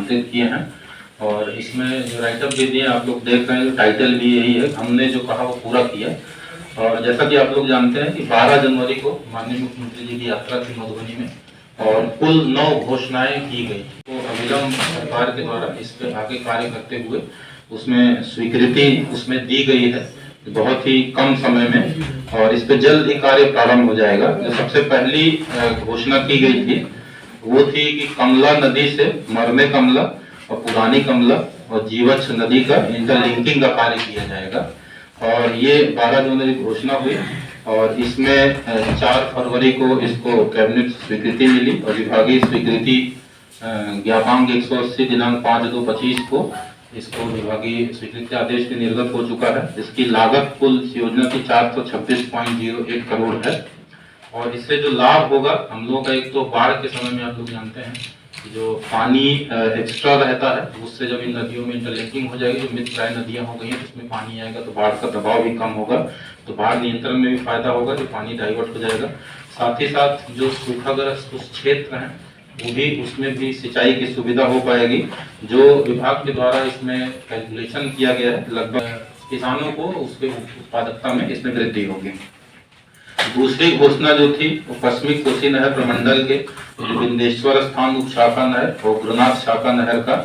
आमंत्रित किए हैं। और इसमें जो राइटअप भी दिए आप लोग देख रहे हैं, टाइटल भी यही है, हमने जो कहा वो पूरा किया। और जैसा कि आप लोग जानते हैं कि 12 जनवरी को माननीय मुख्यमंत्री जी की यात्रा थी मधुबनी में, और कुल 9 घोषणाएं की गई। तो अविलंब सरकार के द्वारा इस पर आगे कार्य करते हुए उसमें स्वीकृति उसमें दी गई है बहुत ही कम समय में, और इस पे जल्द ही कार्य प्रारंभ हो जाएगा। जो सबसे पहली घोषणा की गई थी वो थी कि कमला नदी से मरमे कमला और पुरानी कमला और जीवछ नदी का इंटरलिंकिंग का कार्य किया जाएगा। और ये 12 जनवरी घोषणा हुई, और इसमें 4 फरवरी को इसको कैबिनेट स्वीकृति मिली, और विभागीय स्वीकृति ज्ञापांक 180 दिनांक 5/2/25 को इसको विभागीय स्वीकृति आदेश भी निर्गत हो चुका है। इसकी लागत कुल इस योजना की 426.01 करोड़ है। और इससे जो लाभ होगा हम लोगों का, एक तो बाढ़ के समय में आप लोग जानते हैं कि जो पानी एक्स्ट्रा रहता है उससे जब इन नदियों में इंटरलिंकिंग हो जाएगी, जो मृतप्राय नदियां हो गई हैं उसमें पानी आएगा तो बाढ़ का दबाव भी कम होगा, तो बाढ़ नियंत्रण में भी फायदा होगा, जो पानी डाइवर्ट हो जाएगा। साथ ही साथ जो सूखाग्रस्त कुछ क्षेत्र हैं वो भी, उसमें भी सिंचाई की सुविधा हो पाएगी। जो विभाग के द्वारा इसमें कैलकुलेशन किया गया है, लगभग किसानों को उसके उत्पादकता में इसमें वृद्धि होगी। दूसरी घोषणा जो थी वो पश्चिमी कोसी नहर प्रमंडल के जो बिंदेश्वर स्थान उप शाखा नहर और गुरुनाथ शाखा नहर का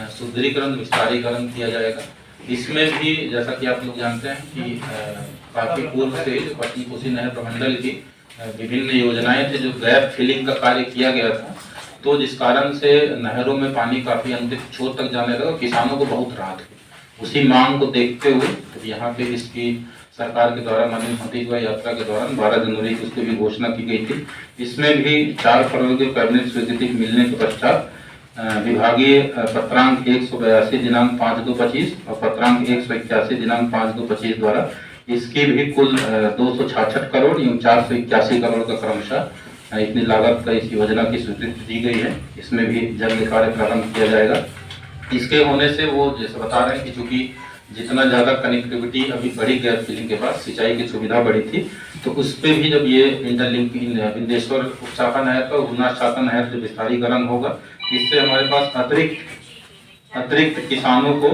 सुदृढ़ीकरण विस्तारीकरण किया जाएगा। इसमें भी जैसा कि आप लोग जानते हैं कि काफी पूर्व से जो पश्चिमी कोसी नहर प्रमंडल की विभिन्न योजनाएं थे, जो गैप फिलिंग का कार्य किया गया था, तो जिस कारण से नहरों में पानी काफी अंतिम छोर तक जाने लगा, किसानों को बहुत राहत हुई। उसी मांग को देखते हुए तो यहाँ पे इसकी सरकार के द्वारा माननीय मुख्यमंत्री की यात्रा के दौरान 12 जनवरी को उसकी भी घोषणा की गई थी। इसमें भी 4 फरवरी को कैबिनेट स्वीकृति मिलने के पश्चात विभागीय पत्रांक 182 दिनांक 5/2/25 और पत्रांक 181 दिनांक 5/2/25 द्वारा इसकी भी कुल 266 करोड़ एवं 481 करोड़ का क्रमशः इतनी लागत का इस योजना की स्वीकृति दी गई है। इसमें भी जल्द कार्य प्रारंभ किया जाएगा। इसके होने से वो जैसे बता रहे हैं कि चूंकि जितना ज्यादा कनेक्टिविटी अभी बढ़ी गैप फिलिंग के बाद, सिंचाई की सुविधा बढ़ी थी, तो उस पर भी जब ये इंटरलिंकिंग बिंदेश्वर उप शाखा नहर का गुरुनाथ शाखा नहर से विस्तारीकरण होगा, इससे हमारे पास अतिरिक्त किसानों को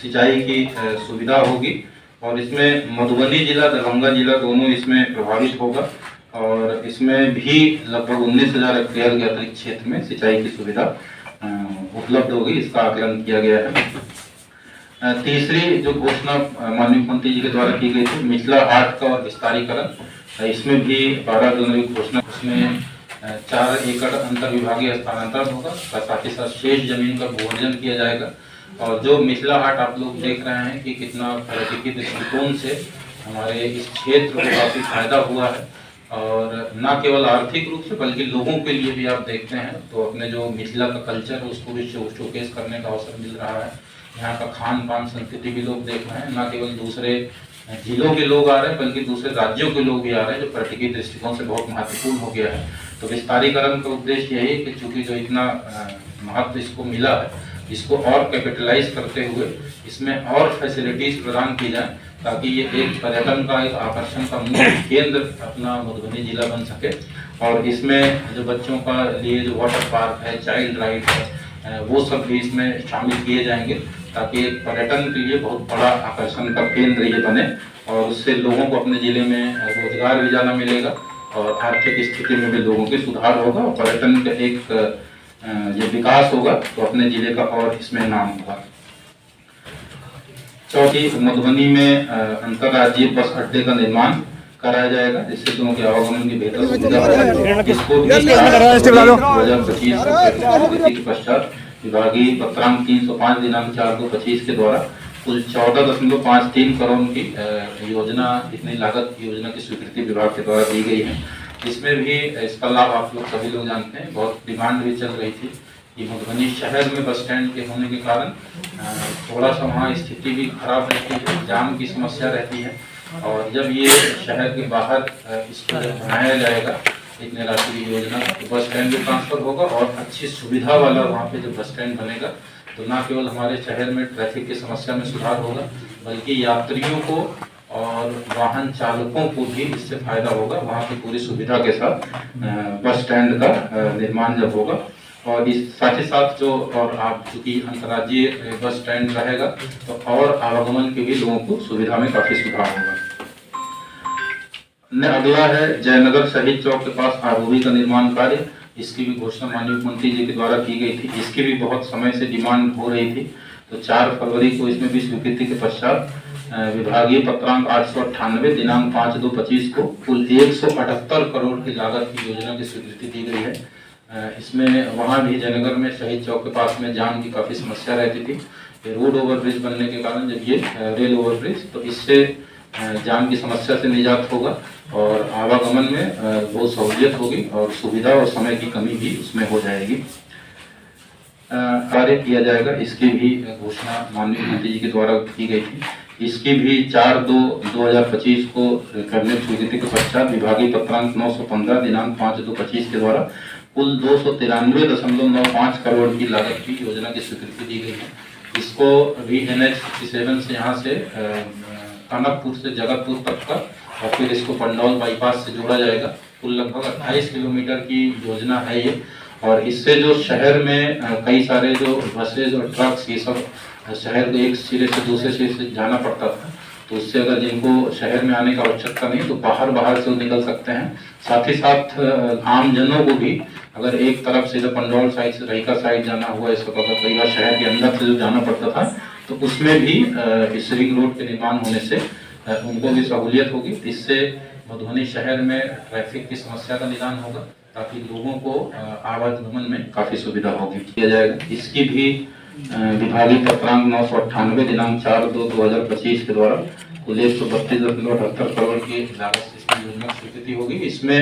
सिंचाई की सुविधा होगी। और इसमें मधुबनी जिला दरभंगा जिला दोनों इसमें प्रभावित होगा, और इसमें भी लगभग 19,000 हेक्टेयर के अतिरिक्त क्षेत्र में सिंचाई की सुविधा उपलब्ध होगी, इसका आकलन किया गया है। तीसरी जो घोषणा माननीय मुख्यमंत्री जी के द्वारा की गई थी मिथिला हाट का और विस्तारीकरण, इसमें भी 12 जनवरी की घोषणा, उसमें 4 एकड़ अंतर विभागीय स्थानांतरण होगा, साथ ही साथ शेष जमीन का भूअर्जन किया जाएगा। और जो मिथिला हाट आप लोग देख रहे हैं कि कितना पर्यटकीय दृष्टिकोण से हमारे इस क्षेत्र को काफी फायदा हुआ है, और न केवल आर्थिक रूप से बल्कि लोगों के लिए भी आप देखते हैं तो अपने जो मिथिला का कल्चर है उसको भी शोकेस करने का अवसर मिल रहा है। यहाँ का खान पान संस्कृति भी लोग देख रहे हैं, न केवल दूसरे जिलों के लोग आ रहे हैं बल्कि दूसरे राज्यों के लोग भी आ रहे हैं, जो पर्यटकीय दृष्टिकोण से बहुत महत्वपूर्ण हो गया है। तो विस्तारीकरण का उद्देश्य यही है कि चूंकि जो इतना महत्व इसको मिला है, इसको और कैपिटलाइज करते हुए इसमें और फैसिलिटीज प्रदान की जाए, ताकि ये एक पर्यटन का एक आकर्षण का मुख्य केंद्र अपना मधुबनी जिला बन सके। और इसमें जो बच्चों का लिए जो वाटर पार्क है, चाइल्ड राइड है, वो सब भी इसमें शामिल किए जाएंगे, ताकि एक पर्यटन के लिए बहुत बड़ा आकर्षण का केंद्र ये बने, और उससे लोगों को अपने जिले में रोजगार भी ज़्यादा मिलेगा और आर्थिक स्थिति में भी लोगों के सुधार होगा, और पर्यटन का एक जो विकास होगा तो अपने जिले का और इसमें नाम होगा। चौथी, मधुबनी में अंतर्राज्यीय बस अड्डे का निर्माण कराया जाएगा, जिससे लोगों के आवागमन की बेहतर सुविधा हो। इसको भी 2025 के पश्चात विभागीय पत्रांक 305 दिनांक 4/2/25 के द्वारा कुल 14.53 करोड़ की योजना, इतनी लागत योजना की स्वीकृति विभाग के द्वारा दी गई है। इसमें भी इसका लाभ आप लोग सभी लोग जानते हैं, बहुत डिमांड भी चल रही थी कि मधुबनी शहर में बस स्टैंड के होने के कारण थोड़ा सा वहाँ स्थिति भी खराब रहती है, जाम की समस्या रहती है। और जब ये शहर के बाहर इसको बनाया जाएगा इतने राशि की योजना, तो बस स्टैंड भी ट्रांसफर होगा और अच्छी सुविधा वाला वहाँ पे जब बस स्टैंड बनेगा तो न केवल हमारे शहर में ट्रैफिक की समस्या में सुधार होगा, बल्कि यात्रियों को और वाहन चालकों को भी इससे फायदा होगा। वहाँ की पूरी सुविधा के साथ बस स्टैंड का निर्माण जब होगा, और इस साथ ही साथ जो और आप चूंकि अंतर्राज्यीय बस स्टैंड रहेगा तो और आवागमन के भी लोगों को सुविधा में काफी सुधार होगा। अगला है जयनगर शहीद चौक के पास आरओबी का निर्माण कार्य। इसकी भी घोषणा माननीय मुख्यमंत्री जी के द्वारा की गई थी। इसकी भी बहुत समय से डिमांड हो रही थी, तो 4 फरवरी को इसमें भी स्वीकृति के पश्चात विभागीय पत्रांक 898 दिनांक 5/2/25 को कुल 178 करोड़ की लागत की योजना की स्वीकृति दी गई है। इसमें वहाँ भी जयनगर में शहीद चौक के पास में जाम की काफ़ी समस्या रहती थी। रोड ओवरब्रिज बनने के कारण जब ये रेल ओवरब्रिज, तो इससे जाम की समस्या से निजात होगा और आवागमन में बहुत सहूलियत होगी और सुविधा और समय की कमी भी उसमें हो जाएगी। कार्य किया जाएगा, इसकी भी घोषणा माननीय मुख्यमंत्री जी के द्वारा की गई थी। इसकी भी 4/2/2025 को कैबिनेट स्वीकृति के पश्चात विभागीय पत्रांक 915 दिनांक 5/2/25 के द्वारा कुल 293.95 करोड़ की लागत की योजना की स्वीकृति दी गई है। इसको भी NH 57 से यहाँ से कनकपुर से जगतपुर तक का और फिर इसको पंडौल बाईपास से जोड़ा जाएगा। कुल लगभग 28 किलोमीटर की योजना है ये, और इससे जो शहर में कई सारे जो बसेज और ट्रक्स ये सब शहर के एक सिरे से दूसरे सिरे से जाना पड़ता था, तो उससे अगर जिनको शहर में आने का आवश्यकता नहीं तो बाहर से वो निकल सकते हैं। साथ ही साथ आम जनों को भी अगर एक तरफ से पंडौल साइड से रहीका साइड जाना हुआ, इस वक्त अगर कई बार शहर के अंदर से जो जाना पड़ता था, तो उसमें भी इस रिंग रोड के निर्माण होने से उनको भी सहूलियत होगी। इससे मधुबनी शहर में ट्रैफिक की समस्या का निदान होगा, ताकि लोगों को आवागमन में काफी सुविधा होगी किया जाएगा। इसकी भी विभागीय पत्रांक 998 दिनांक 4/2/2025 के द्वारा कुल 132.78 करोड़ की लागत से इसकी योजना स्वीकृति होगी। इसमें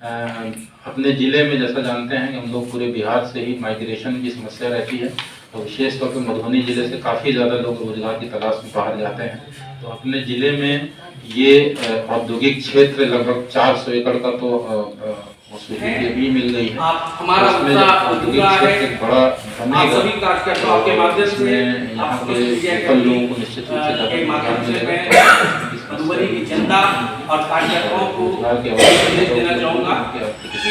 अपने जिले में जैसा जानते हैं कि हम लोग पूरे बिहार से ही माइग्रेशन की समस्या रहती है, और विशेष तौर पर मधुबनी जिले से काफ़ी ज़्यादा लोग रोजगार की तलाश में बाहर जाते हैं। तो अपने जिले में ये औद्योगिक क्षेत्र लगभग 400 एकड़ का तो स्वीकृति भी मिल गई है। हमारा औद्योगिक क्षेत्र बड़ा बनेगा, यहाँ के लोगों को निश्चित रूप से मधुबनी की जनता और कार्यकर्ताओं को देना चाहूँगा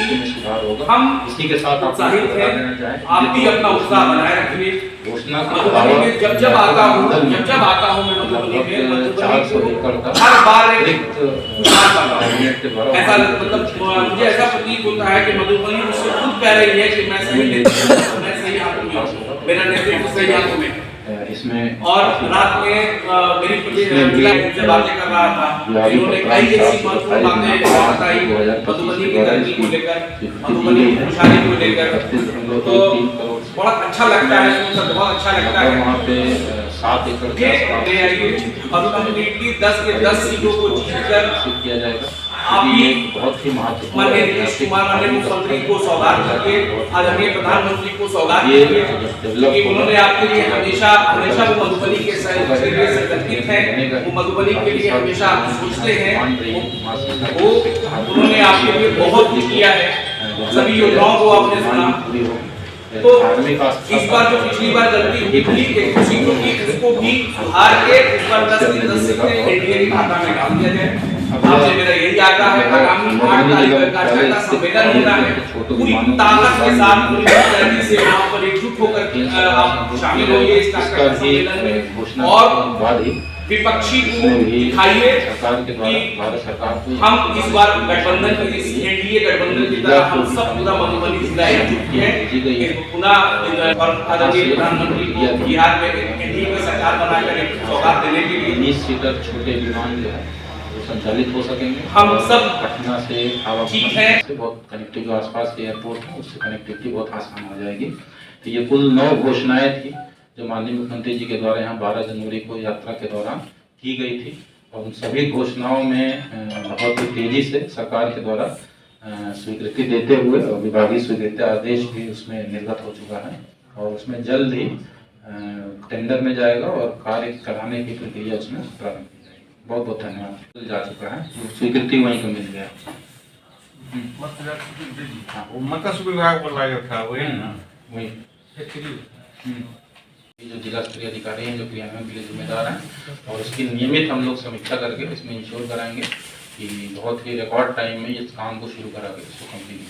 में सुधार होगा। हम इसी के साथ उत्साहित हैं, आप भी अपना उत्साह बनाए रखिए। घोषणा मधुबनी में जब आता हूँ मैं मधुबनी में 400 एकड़ का हर बार ऐसा मतलब मुझे ऐसा प्रतीत होता है कि मधुबनी मुझसे खुद कह रही है कि मैं सही आदमी हूँ, मेरा नेतृत्व सही हाथों में। इसमें और रात में मेरी प्रतिनिधि से बातें कर रहा था, इन्होंने कई ऐसी महत्वपूर्ण बातें बताई मधुबनी की तरक्की को लेकर, मधुबनी की खुशहाली को लेकर, तो बहुत अच्छा लगता है, सुनकर बहुत अच्छा लगता है। वहाँ पे 7 एकड़ के और कम्युनिटी 10 के 10 सीटों को जीतकर किया जाएगा। आप भी बहुत ही महत्वपूर्ण माननीय नीतीश कुमार माननीय मुख्यमंत्री को सौगात करके आदरणीय प्रधानमंत्री को सौगात करके, उन्होंने आपके लिए हमेशा वो मधुबनी के लिए संगठित हैं, वो मधुबनी के लिए हमेशा सोचते हैं, वो उन्होंने आपके लिए बहुत कुछ किया है। सभी योजनाओं को आपने सुना, तो इस बार जो पिछली बार गलती हुई थी 1 सीटों की, उसको भी हार के इस बार 10 सीटें एनडीए के खाता में डाल दिया जाए। आपसे मेरा यही आग्रह है, आगामी 8 तारीख का कार्यकर्ता सम्मेलन होना है, पूरी ताकत के साथ पूरी तरीके से वहाँ पर एकजुट होकर आप शामिल होइए इस कार्यकर्ता सम्मेलन में, और विपक्षी को दिखाइए कि हम इस बार गठबंधन की एनडीए गठबंधन की तरह हम सब पूरा मधुबनी जिला एकजुट किए पुनः और आदरणीय प्रधानमंत्री को बिहार में एनडीए की सरकार बनाकर एक सौगात देने के लिए 20 सीटर छोटे विमान जो है संचालित हो सकेंगे। हम सब पटना से ठीक है, बहुत कनेक्टिविटी, आसपास के एयरपोर्ट है उससे कनेक्टिविटी बहुत आसान हो जाएगी। तो ये कुल 9 घोषणाएं थी जो माननीय मुख्यमंत्री जी के द्वारा यहाँ 12 जनवरी को यात्रा के दौरान की गई थी, और उन सभी घोषणाओं में बहुत ही तेजी से सरकार के द्वारा स्वीकृति देते हुए और विभागीय स्वीकृति आदेश भी उसमें निर्गत हो चुका है, और उसमें जल्द ही टेंडर में जाएगा और कार्य कराने की प्रक्रिया उसमें प्रारंभ की जाएगी। बहुत बहुत धन्यवाद। जा चुका है, स्वीकृति वहीं को मिल गया। मत्स्य विभाग बोला था वही ना, वही जो जिला स्तरीय अधिकारी हैं जो क्रियान्वयन के लिए जिम्मेदार हैं, और उसकी नियमित हम लोग समीक्षा करके इसमें इंश्योर कराएंगे कि बहुत ही रिकॉर्ड टाइम में इस काम को शुरू करा के इसको कंप्लीट